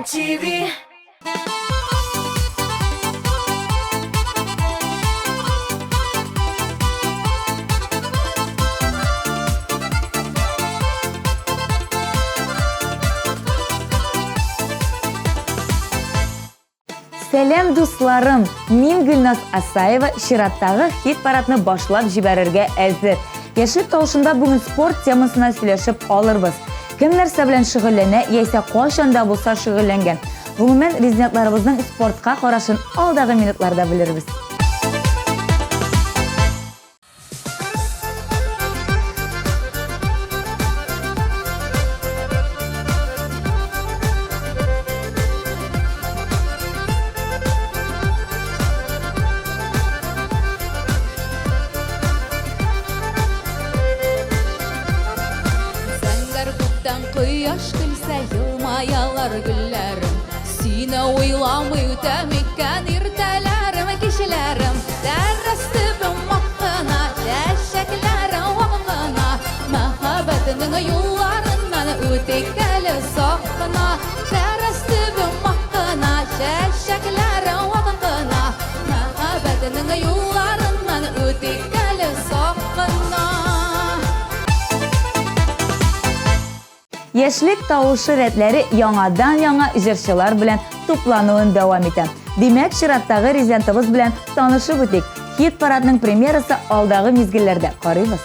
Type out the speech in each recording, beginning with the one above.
MTV. Сәлем дусларым, мин Гүлназ Асаева чираттагы хит парадны башлап җибәрергә әзер. Яшьлек тавышында бүген спорт темасына сөйләшеп алырбыз. Кем нәрсә белән шөгыльләнә, яисә кайчанда булса шөгыльләнгән. Гомумән, резидентларыбызның спортка карашын алдагы минутларда белербез. Кояш көлсә, елмаялар гөлләрем, сине уйламый үтәм икән иртәләрем, кичләрем. Дәррәс төбем мактана, чәчәкләрем вакытына, мәхәббәтеңнең юлларыннан үтик әле сак кына. Дәррәс төбем мактана, чәчәкләрем вакытына, мәхәббәтеңнең юлларыннан үтик әле сак кына. Яшьлек тавышы рәтләре яңадан-яңа җырчылар белән туплануын дәвам итә. Димәк, чираттагы резидентыбыз белән танышып үтик. Хит парадның премьерасы алдагы мизгелләрдә карыйбыз.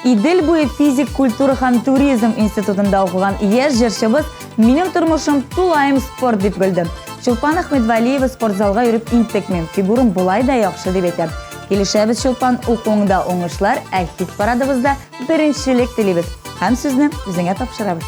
Idil bo'yi fizik kultura ham turizm institutida o'qigan yosh jirshimiz mening turmushim tulayim sport deb bildim. Chulpan Ahmedvaliyeva sport zalga yurib intekmen. Figurum bulayda yaxshi deb aytadi. Kelishamiz Chulpan, o'quvingda o'ngishlar, hit paradimizda birinchilik tilaymiz. Ham sizni bizga topshiramiz.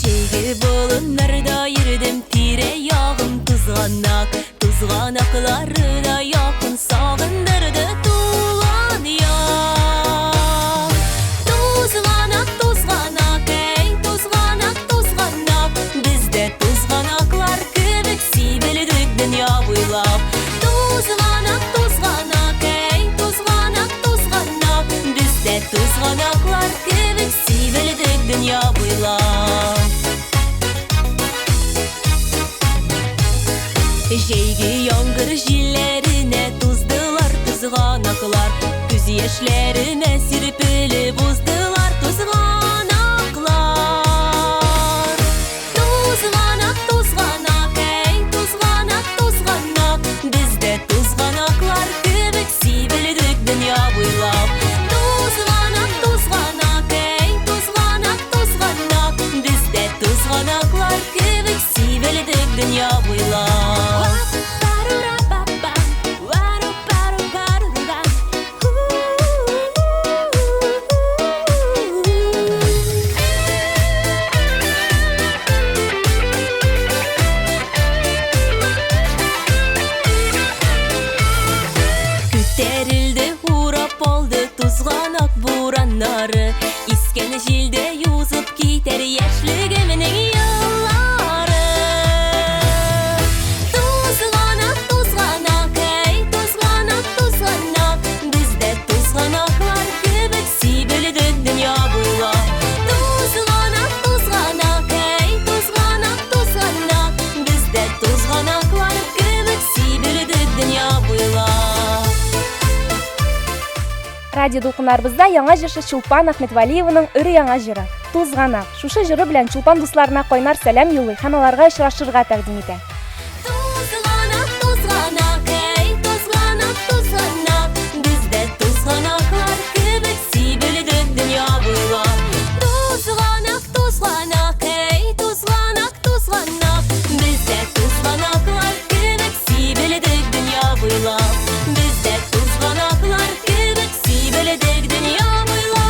Şeygi bolunlarda yürüdüm tire yağım tuzganakları da yakın sağındırdı tuğan yağ. Tuzganak ey tuzganak bizde tuzganaklar kıvık sibeldik dünya boylap. Tuzganak ey tuzganak bizde tuzganaklar kıvık sibeldik dünya boylap. Şeygi yangır jillerine tuzdılar tuzganaklar. Küz yaşlarıma sirpili buzdılar tuzganaklar. Tuzganak ey tuzganak bizde tuzganaklar kıvık sibeldik dünya boylap. Tuzganak ey tuzganak bizde tuzganaklar kıvık sibeldik dünya boylap. Küterildi hurap oldu tuzganak buranları. İsken jilde yüzüp gider yaşlığımın yılları. Tuzganak ey tuzganak bizde tuzganaklar kıvık sibeldik dünya boylap. Tuzganak ey tuzganak bizde tuzganaklar kıvık sibeldik dünya boylap. Радио дулкыннарыбызда яңа җырчы Чулпан Ахмедвалиеваның ыры яңа җыры Тузганак. Шушы җыры белән Чулпан дусларына кайнар сәлам юллый һәм аларга очрашырга тәкъдим итә. Tuzganak ey tuzгаnak bizde tuzganaklar kıvık sibeldik dünya boylap. Tuzganak ey tuzganak bizde tuzganaklar kıvık sibeldik dünya boylap. Bizde tuzganaklar kıvık sibeldik dünya boylap.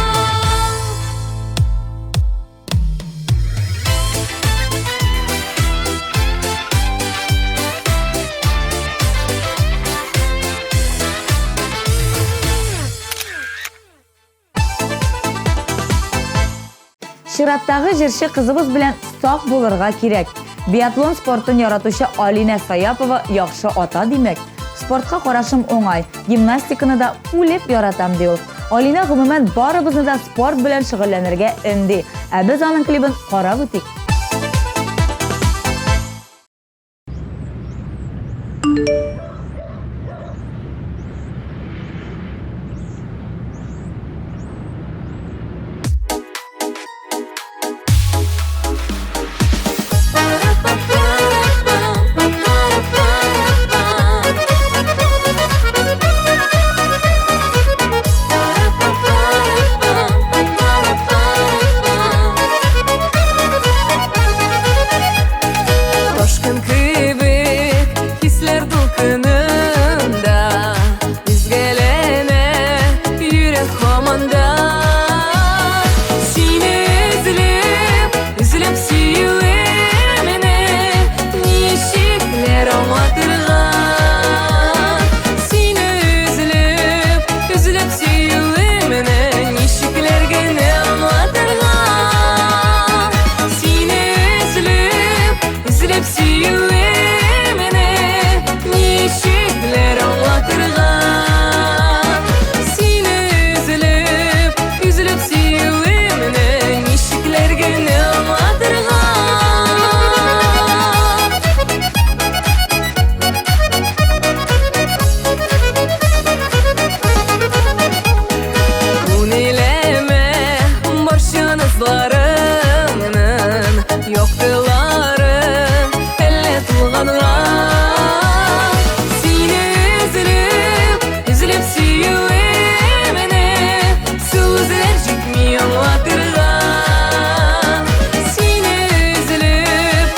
Şiratdagi jirshi qizimiz bilan sog' bo'lirga kerak. Biatlon sportini yaratuvchi Olina Sayapova yaxshi ota demak. Sportga qarashim o'ng'ay, gimnastikani da ulib yaratam deydi. Olina umuman barimizni da sport bilan shug'ullanirga indi. Biz uning klibini qarab o'tik. Жанызларымның yoqdiları Elle tuğanğa Seni üzülüp süyüvemene Sözler jitmiy anlatırgan Seni üzülüp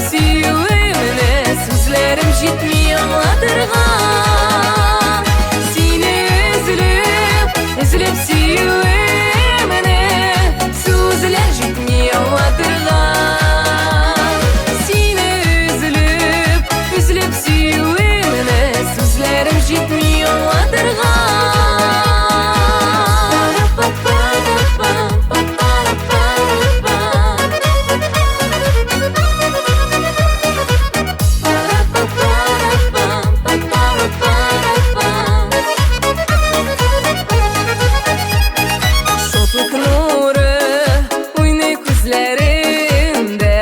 süyüvemene Sözlerim jitmiy anlatırgan Seni üzülüp süyüvemene Sözler jitmiy anlatırgan Seni üzülüp süyüvemene Sözlerim jitmiy Şotluk nuru oynay ko'zlarimda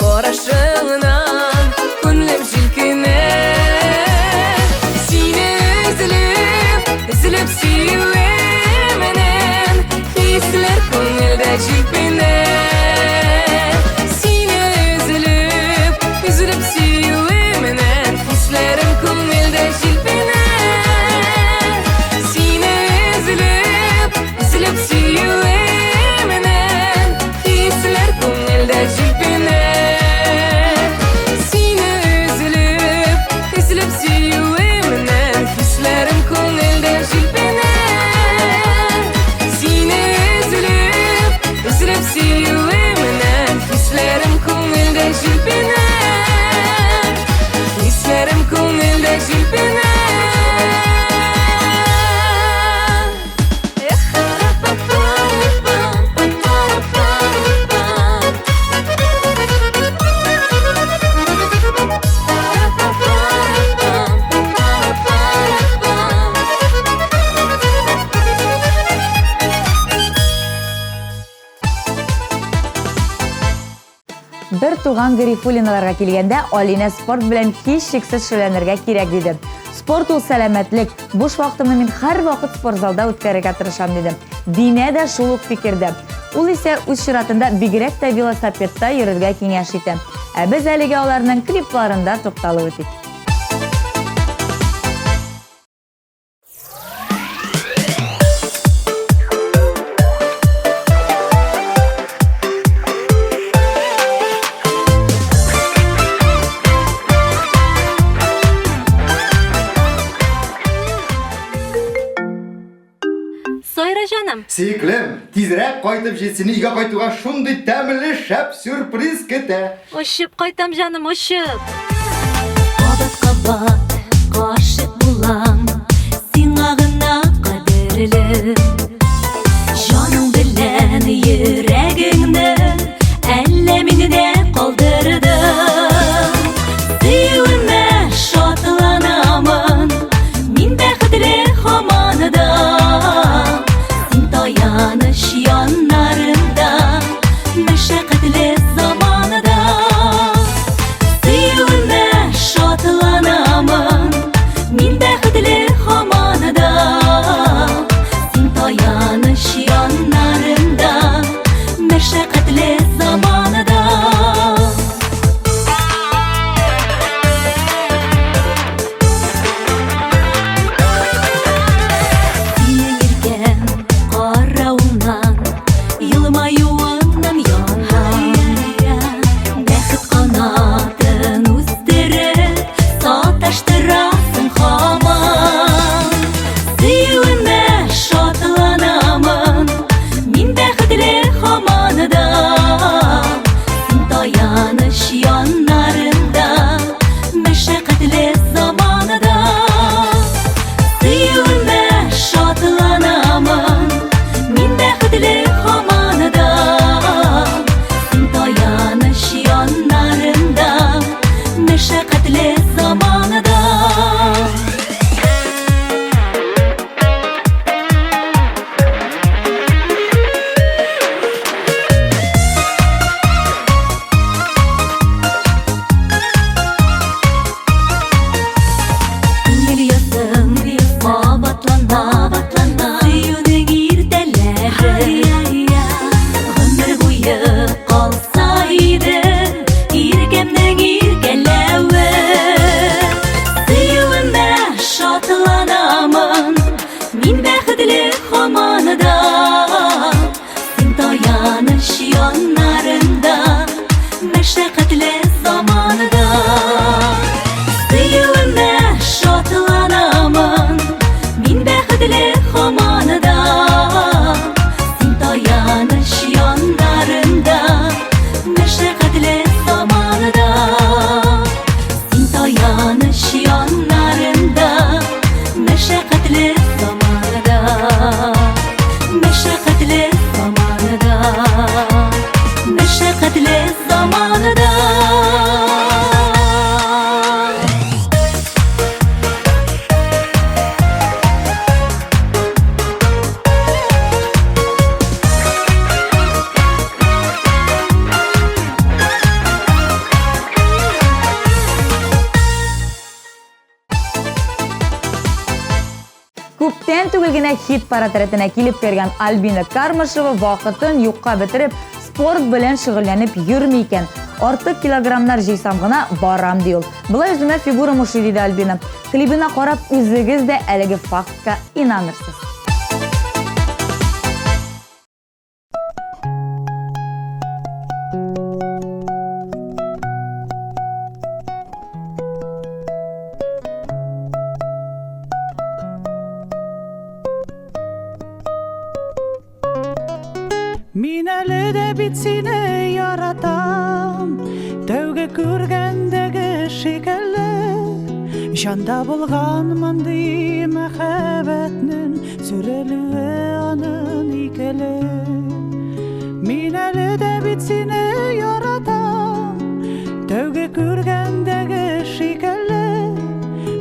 Qarashingdan ko'nglim jilkinar Seni üzülüp süyüvemenen Hisler ko'ngilda jilpinar Seni üzülüp süyüvemenen Hislerim ko'ngilda jilpinar Seni üzülüp süyüvemenen Hisler ko'ngilda jilpinar Seni üzülüp süyüvemenen Hislerim ko'ngilda jilpinar Seni üzülüp süyüvemenen Hislerim ko'ngilda jilpinar Hislerim ko'ngilda jilpinar Bir tuğan Garifulinalarga kelganda Alina sport bilan hech cheksiz shug'ullanishga kerak dedi. Sport u salomatlik. Bo'sh vaqtimni men har vaqt sport zalda o'tkazishga tirishaman dedi. Dina da shu fikrda. U esa o'z shiratida bigrakda velosipedda yurishga kengash etdi. Biz haliga ularning kliplarida to'xtalib o'tdik. Soyra jonim, Seyiklim, tezroq qaytib jetsin, uyga qaytuvga shunday ta'minli shap syurpriz keta. o'shib qaytam jonim, o'shib. Qabat qo'shiq bulam, singag'ina qadrli. Jonim bilan yuragingni allamingda qoldirdim. Sevimni shotlanaman, men baxtli hamonida. Yanish yonlarimda mashaqqatli zamonida Sevimni shotlanaman men baxtli hamonida Sen toyanish yonlarimda mashaqqatli zamonida tayanış yanlarında meşakkatli zamanında Sıyılına şatlanaman min bəxtli xamanıda Sin tayanış yanlarında meşakkatli zamanında Sin tayanış yanlarında meşakkatli zamanında Meşakkatli zamanında Meşakkatli zamanında Күптән түгел генә хит парад рәтенә килеп кергән Альбина Кармашева вакытын юкка бетереп, спорт белән шөгыльләнеп йөрми икән. Артык килограммнар җыйсам гына барам ди ул. Булай үземә фигура мушы диде Альбина. Клибына карап үзегез дә әлеге фактка инанырсыз. Min әлі де бит сені яратам, тәуге күргәндәге шикелле, жанда булган мондый мәхәббәтнең сүрелүе аның икеле. Min әлі де бит сені яратам, тәуге күргәндәге шикелле,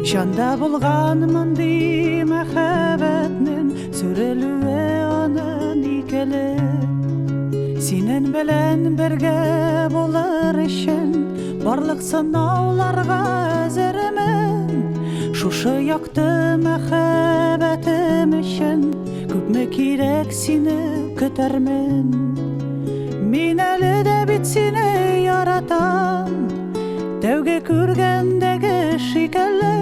жанда булган мондый мәхәббәтнең сүрелүе аның икеле. Синен белән бергә булыр өчен барлык сынауларга әзермен. Шушы якты мәхәббәтем өчен күпме кирәк сине көтәрмен. Мин әле дә бит сине яратам, тәүге күргәндәге шикелле,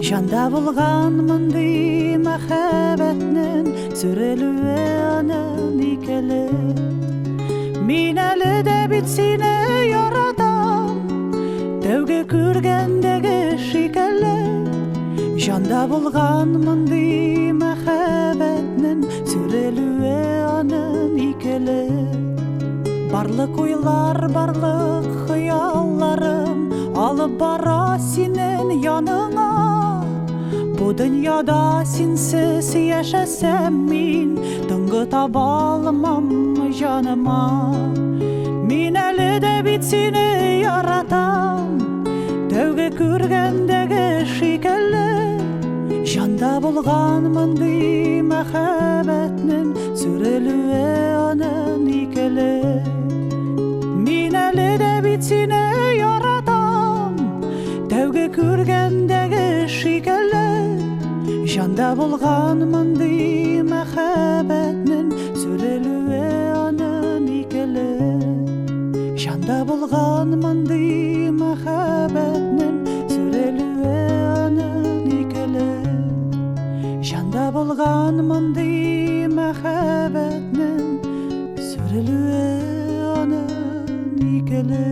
жанда булган мондый мәхәббәтнең сүрелүе аның икеле. Мин әле дә бит сине яратам, тәүге күргәндәге шикелле, жанда булган мондый мәхәббәтнең сүрелүе аның икеле. Барлык уйлар, барлык хыялларым алып бара синең яныңа. Бу дөньяда синсез яшәсәм мин тынгы таба алмам җаныма. Мин әле дә бит сине яратам, тәүге күргәндәге шикелле, жанда булган мондый мәхәббәтнең сүрелүе аның икеле. Мин әле дә бит сине яратам, тәүге күргәндәге шикелле, жанда булган мондый мәхәббәтнең сүрелүе аның икеле. Жанда булган мондый мәхәббәтнең сүрелүе аның икеле. Жанда булган мондый мәхәббәтнең сүрелүе аның икеле.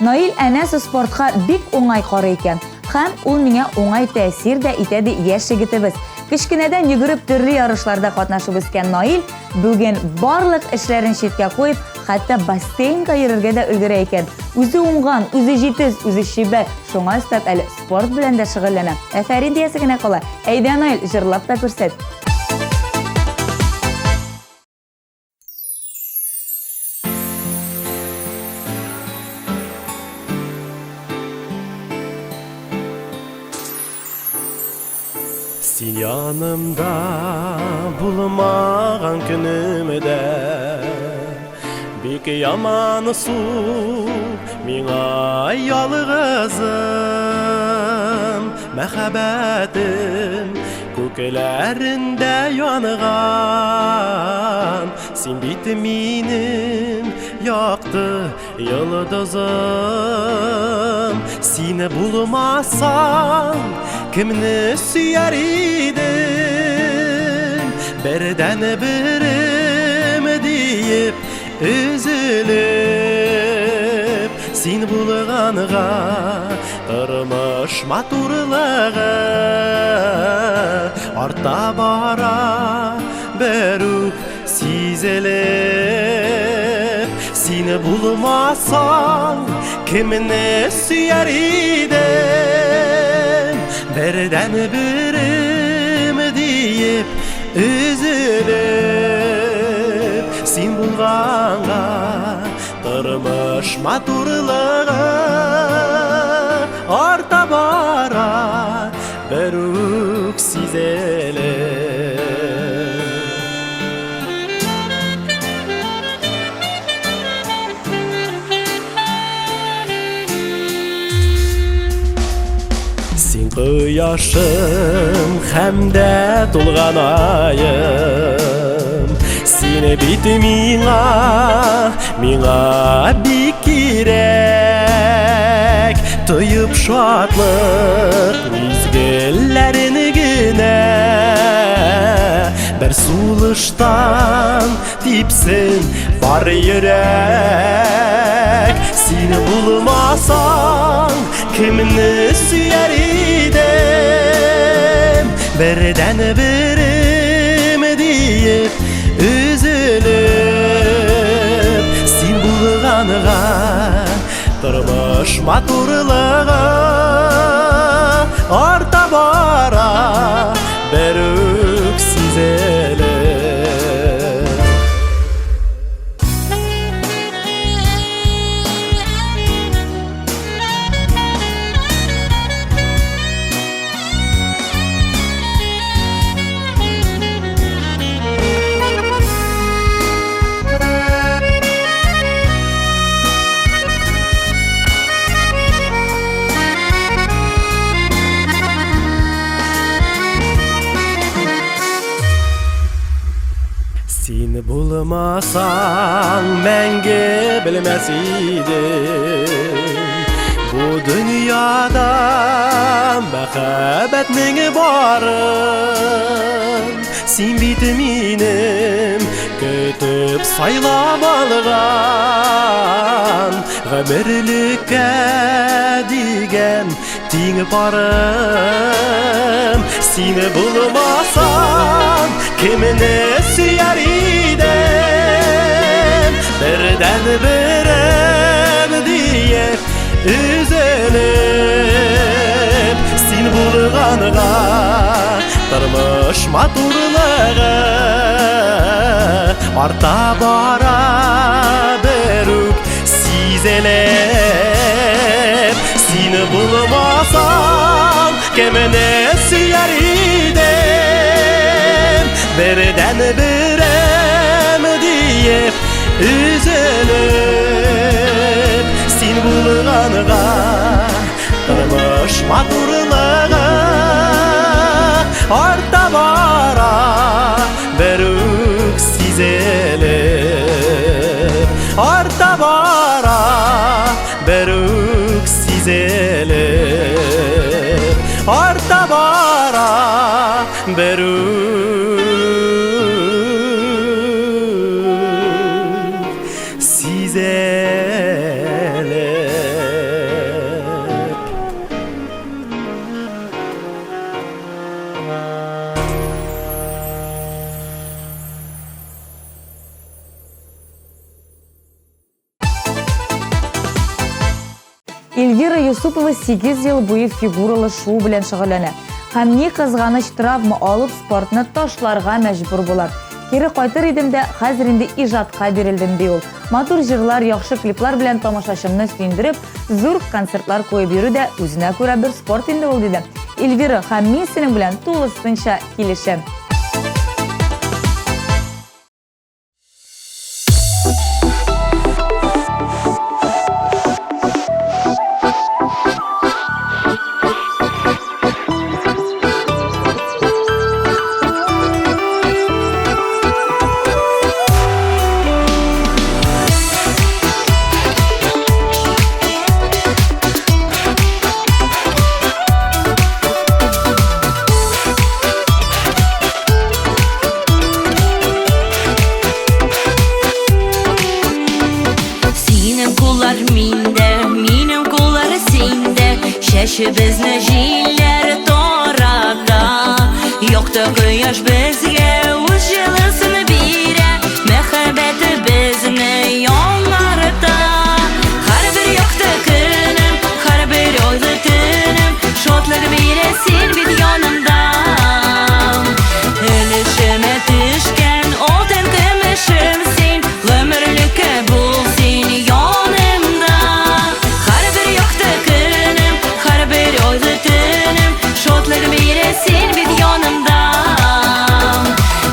Наил әнәс спортка бик уңай карый икән. Һәм ул миңа уңай тәэсир дә итә ди яшь егетебез. Кечкенәдән йөгереп төрле ярышларда катнашып үскән Наил бүген барлык эшләрен читкә куеп, хәтта бассейнга йөрергә дә өлгерә икән. Үзе уңган, үзе җитез, үзе чибәр. Шуңа өстәп әле спорт белән дә шөгыльләнә. Афәрин диясе генә кала. Әйдә Наил, җырлап та күрсәт. Син янымда булмаган күнемдә бик яман сук Миңа ялгызым мәхәббәтем күкләрендә янган Син бит минем якты йолдызым Сине булмасаң кемне сөяр идем Бердән берем диеп üzülüp Син булганга тормыш матурлыгы Арта бара берүк сизелеп Син булмасаң кемне сөяр идем Бердән берем диеп üzülüp Син булганга тормыш матурлыгы арта бара берүк сизелеп Син кояшым һәм дә тулган айым Сине бит миңа бик кирәк Тоеп шатлык мизгелләрен генә Бер сулыштан типсен бар йөрәк Сине булмасаң кемне сөяр идем Бердән берем диеп üzülüp Син булганга тормыш матурлыгы арта бара берүк сизелеп Син булмасаң мәңге белмәс идем Бу дөньяда мәхәббәтнең барын Син бит минем көтеп сайлап алган Гомерлеккә дигән тиң парым Сине булмасаң кемне сөяр идем Бердән берем диеп üzülüp Син булганга тормыш матурлыгы арта бара берүк сизелеп Син булмасаң кемне сөяр идем Бердән берем диеп üzülüp Син булганга тормыш матурлыгы арта бара берүк сизелеп арта бара берүк сизелеп арта бара берүк сизелеп Эльвира Юсупова 8 ел буе фигуралы шоу белән шөгыльләнә. Һәм ни кызганыч травма алып спортны ташларга мәҗбүр була. Кире кайтыр идем дә, хәзер инде иҗатка бирелдем ди ул. Матур җырлар, яхшы клиплар белән тамашачымны сөендереп, зур концертлар куеп йөрү дә үзенә күрә бер спорт инде ул диде. Эльвира, һәм мин синең белән тулысынча килешәм. mende, minim kolları sende. Şeşimizni jiller toraka. Yoktu kıyaş bizge uz jılısını bire. Mehabbeti bizni yollarda. Har bir yoktu günüm, har bir oydu tünüm. Şotları bire sen bit yanımda. Ölüşüme düşken olden kımışım sen. Ömürlükü bul sen yanımda. Har bir yoktu günüm, har bir oydu tünüm. Şotları bire sen bit yanımda.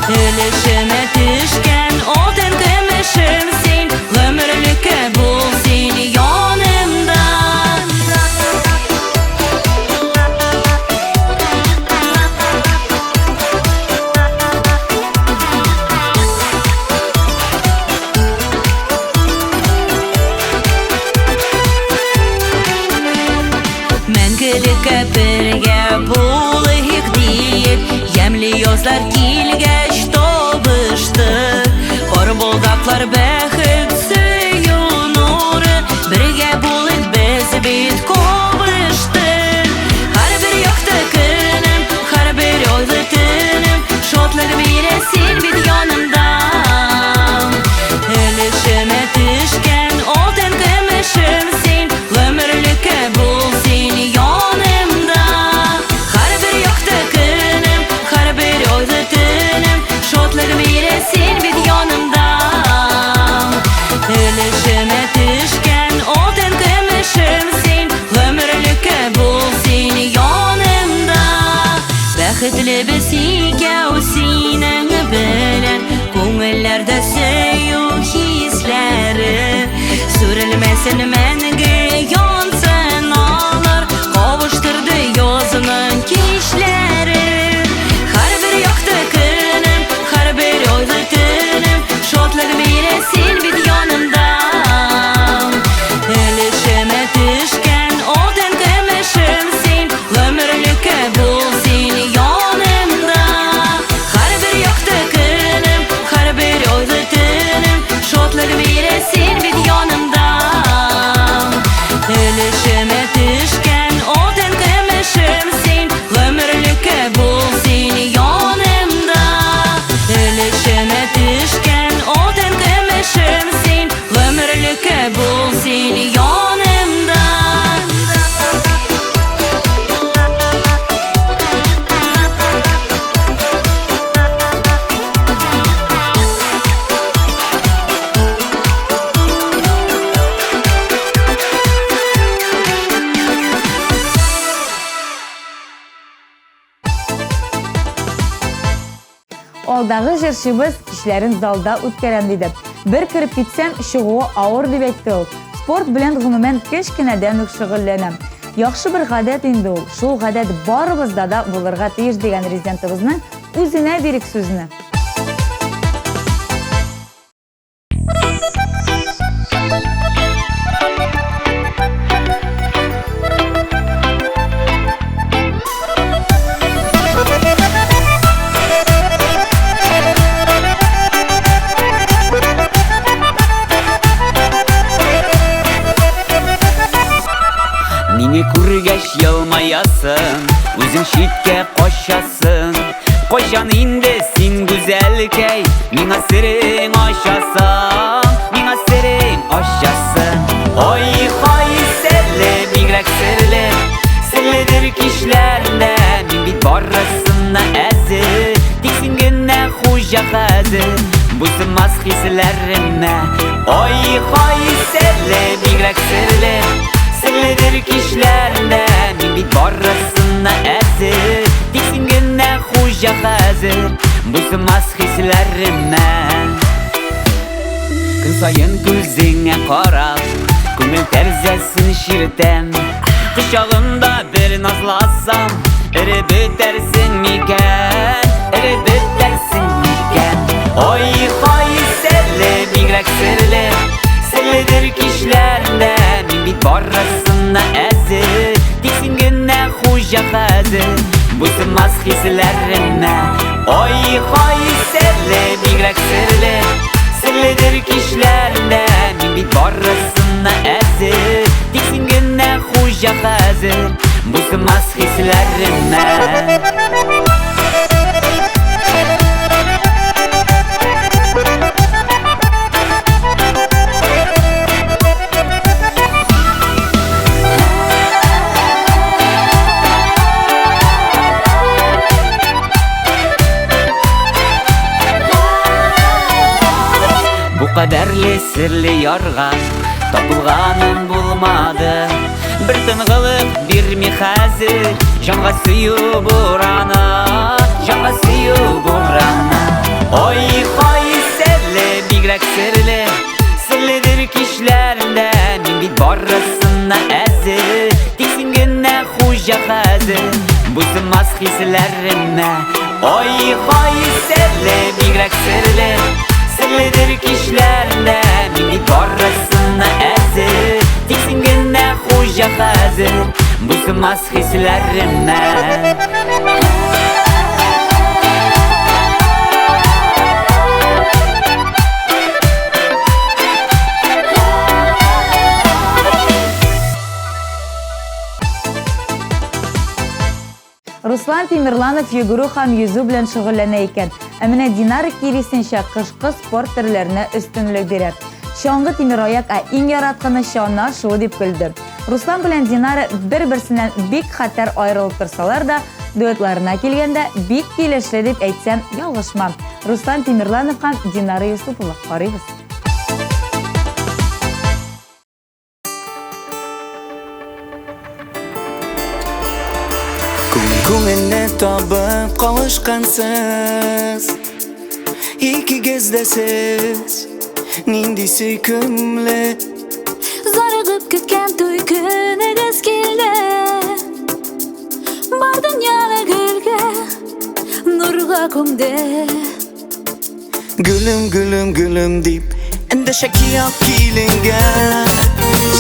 Ölüşüme düşken olden kımışım sen. Ömürlükü bul sen yanımda. Мәңгілікке бірге болайық дейік. Емлі язлар келгеш табыштық. Қарболдақлар бәхіт сүйу нұры. Бірге болайық біз бит қабыштық. Har bir yoktu günüm, har bir oydu tünüm. Şotları bire sen bit yanımda. Ölüşüme düşken olden kımışım sen. Ömürlükü bul sen yanımda. Har bir yoktu günüm, har bir oydu tünüm. Şotları bire sen bit yanımda. Ölüşüme düşken olden kımışım sen. Ömürlükü bul sen yanımda. Бәхетле без икәү синең белән. Күңелләрдә сөю хисләре. Сүрелмәсен мәңге янсын алар. Кавыштырды язның кичләре. Har bir yoktu günüm, har bir oydu tünüm. Şotlar bire sen bit yanımda. Ölüşüme düşken olden kımışım sen. Ömürlükü bul sen yanımda. Har bir yoktu günüm, har bir oydu tünüm. Şotlar bire sen bit yanımda. Ölüşüme düşken olden kımışım sen. Ömürlükü bul sen yanımda. Ölüşüme düşken olden kımışım sen. Ömürlükü bul sen yanımda. Алдағы жыршыбыз кишләрен залда үткәрәм диде. Бер кирип китсәм, чыгуы авыр дип әйтте ул. Спорт белән гомумән кечкенәдән үк шөгыльләнәм. Яхшы бер гадәт инде ул. Шул гадәт барыбызда да булырга тиеш дигән резидентыбызның үзенә бирик сүзне. Meni күргәч елмаясың, үзең читкә качасың. Кайчан инде син гүзәлкәй, миңа серең ачасың, миңа серең ачасың. Ой, хайсәле, бигрәк серле, серледер кишләрдә, мин бит барысына әзер, тик син генә хуҗа хәзер, бусымас хисләремә. Ой, хайсәле, бигрәк серле, sirlidir kişlerde, min bit barasına esir. Dik sin gene hoca hazır, buzmaz hislerime. Gün sayın gözüne karab, gönül terzesini şirtem. Kışağımda bir nazlasam, erip bitersin miken, erip bitersin miken. Oy hayserli, migrek sirli, sirlidir kişlerde, min bit barasına esir. Dik sin gene hoca hazır, buzmaz hislerime. Oy hayserli, migrek sirli, sirlidir kişlerde, min bit barasına esir. хуja hazır Bu sığmaz hislerime Bu kaderli sirli yarga Tapılganım bulmadı Bir tınğılık bir mi hazır Canға suyu burana Canға suyu burana Oy koy serli Bigrek sirli Sirlidir kişlerinde Min bit barısına əzir Teksin güne huja hazır Bu sığmaz hislerime Oy koy serli Bigrek sirli Sirlidir kişlerinde Min bit barısına əzir Teksin güne huja hazır Bu sığmaz hislerime Ruslan Temirlanov yuguru ham yüzü bilan shug'ullana ekan. Amina Dinara kirisincha qishqi sport turlarini ustunlik beradi. Sho'ng'i temiroyak eng yaratqani shonlar shu deb bildi. Ruslan bilan Dinara bir-birisidan bek xatar ayrilib tursalar da, duetlarına kelganda bek kelishli deb aytsam yolg'ishman. Ruslan Temirlanov ham Dinara Yusupova qaraymiz. Көңіліне табып қалышқансыз Екі кездесіз Нинди сүйкімлі Зарығып кеткен той күнігіз келді Бар дүнияны гүлге Нұрға көмді Gülüm gülüm gülüm deyip Endişeki yap kilinge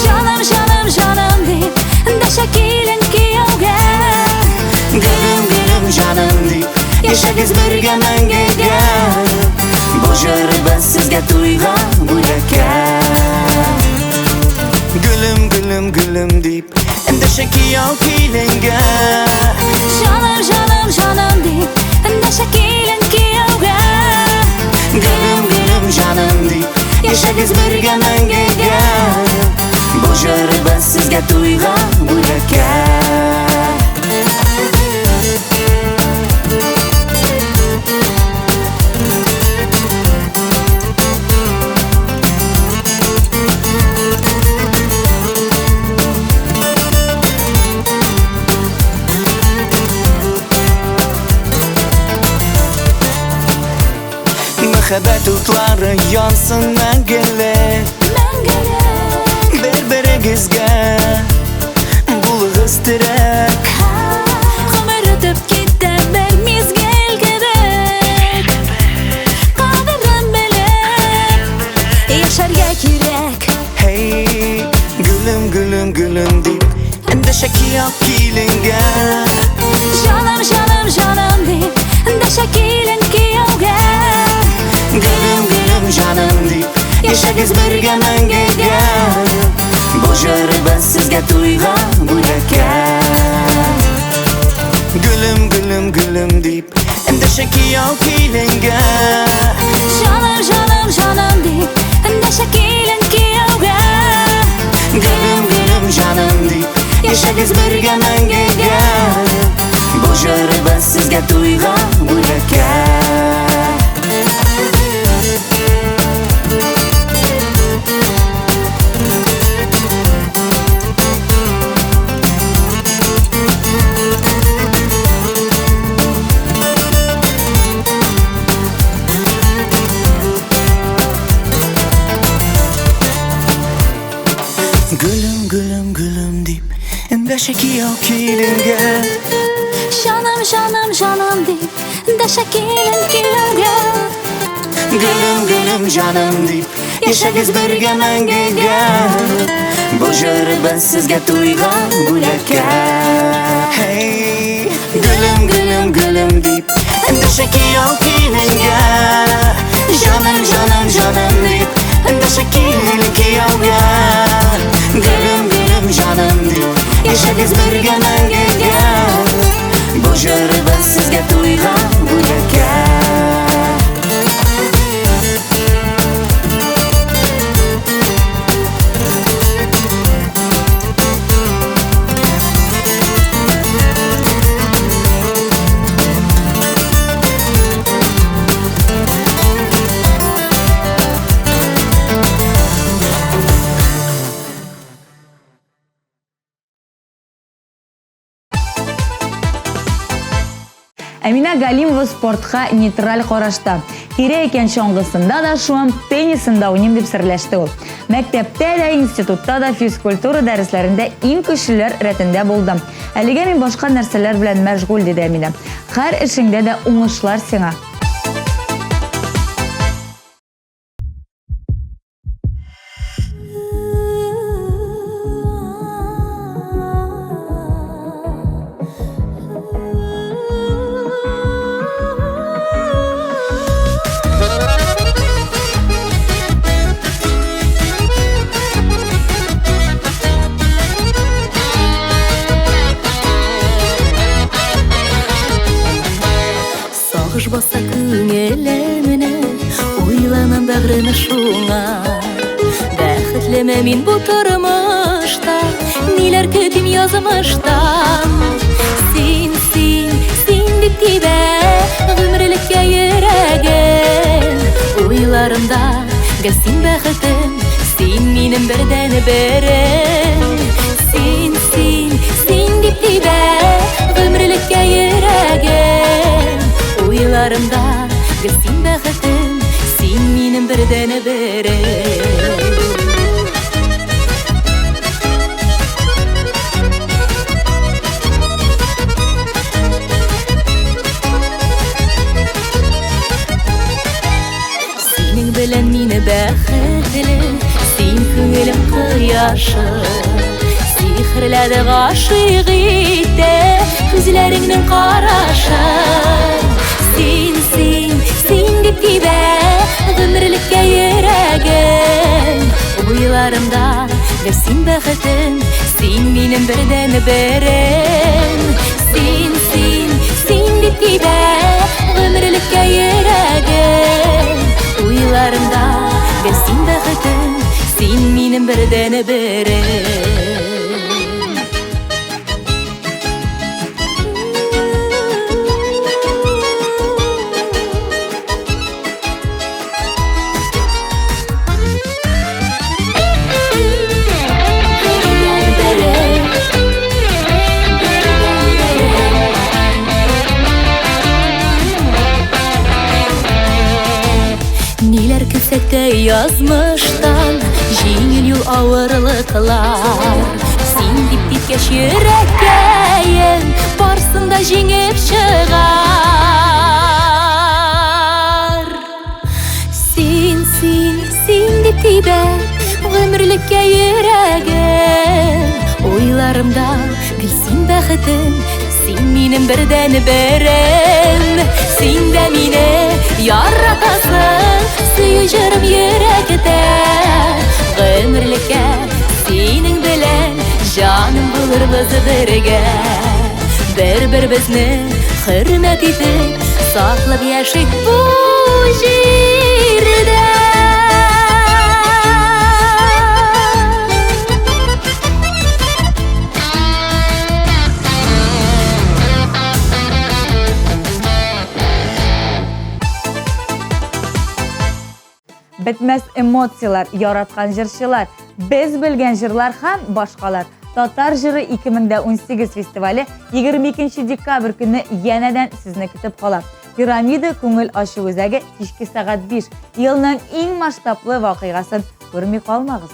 Жаным, жаным, жаным deyip Daşa kelin kiyovga Gülüm gülüm canım deyip Yaşagız birge mengege Bu jörü ben sizge tuygan buleke Gülüm gülüm gülüm deyip Endişeki yap kilinge Жаным, жаным, жаным deyip Daşa kelin kiyovga Gülüm gülüm canım deyip Yaşagız birge mengege Bu jörü ben sizge tuygan buleke Muhabbet utları yansın мәңгілі Bir-birigizge bulğuz direk Ғұмыр өтіп кетті бір мезгіл керек Қадірін біліп Yaşarga керек Hey gülüm gülüm gülüm deyip Endişeki yap kilinge Жаным, жаным, жаным deyip Daşa kelin kiyovga Gülüm gülüm canım deyip Yaşagız birge mengege Bu jörü ben sizge tuygan buleke Gülüm gülüm gülüm deyip Endişeki yap kilinge Жаным, жаным, жаным deyip Daşa kelin kiyovga Gülüm gülüm canım deyip Yaşagız birge mengege Bu jörü ben sizge tuygan buleke Gülüm gülüm gülüm deyip Endişeki yap kilinge Жаным, жаным, жаным deyip Daşa kelin kiyovga Gülüm gülüm canım deyip Yaşagız birge mengege Bu jörü ben sizge tuygan buleke Hey gülüm gülüm gülüm deyip Endişeki yap kilinge Canım canım canım deyip Endişeki yap kiyovga Gülüm gülüm canım deyip яшәгез бергә мәңгегә. Бу җырыбыз сезгә туйга бүләккә. Әмина Галимова спортқа нейтраль қарашта. Тире екен шоңғысында да шуам, теннисында ойнайм деп сірләшті ол. Мәктәптә дә, институтта да физкультура дәресләрендә иң көчлеләр рәтендә булдым. Әлегә мин башка нәрсәләр белән мәшгуль диде Әмина. Һәр эшеңдә дә уңышлар сиңа. Сагыш баса күңелемне, уйланам бәгъренә шуңа. Бәхетлеме мин бу тормышта, ниләр көтим язмыштан. Син дип тибә, гомерлеккә йөрәгем. Уйларымда гел син бәхетем, син минем бердән берем. Син дип тибә, гомерлеккә йөрәгем. Уйларымда гел син бәхетем, син минем бердән берем. Синең белән мине бәхетле, син күңелем кояшы. Сихрләде гашыйк итә күзләреңнең карашы. Син дип тибә, гомерлеккә йөрәгем. Уйларымда гел син бәхетем, син минем бердән берем. Син дип тибә, гомерлеккә йөрәгем. Уйларымда гел син бәхетем, син минем бердән берем. Ниләр күсәккә язмыштан, җиңел юл авырлыклар. Син дип типкәч йөрәккәем, барсын да җиңеп чыгар. Син дип тибә, гомерлеккә йөрәгем. Уйларымда гел син бәхетем, син минем бердән берем. Син дә мине яратасың, сөю җырым йөрәктә. Гомерлеккә синең белән җаным булырбыз бергә. Бер-беребезне хөрмәт итеп, саклап яшик бу җирдә. Бетмәс эмоциялар, яраткан җырчылар, без белгән җырлар һәм башкалар. Татар җыры 2018 фестивале 22 декабрь көнне янәдән сезне көтеп кала. Пирамида күңел ачу үзәге кичке сәгать 5. Елның иң масштаблы вакыйгасын күрми калмагыз.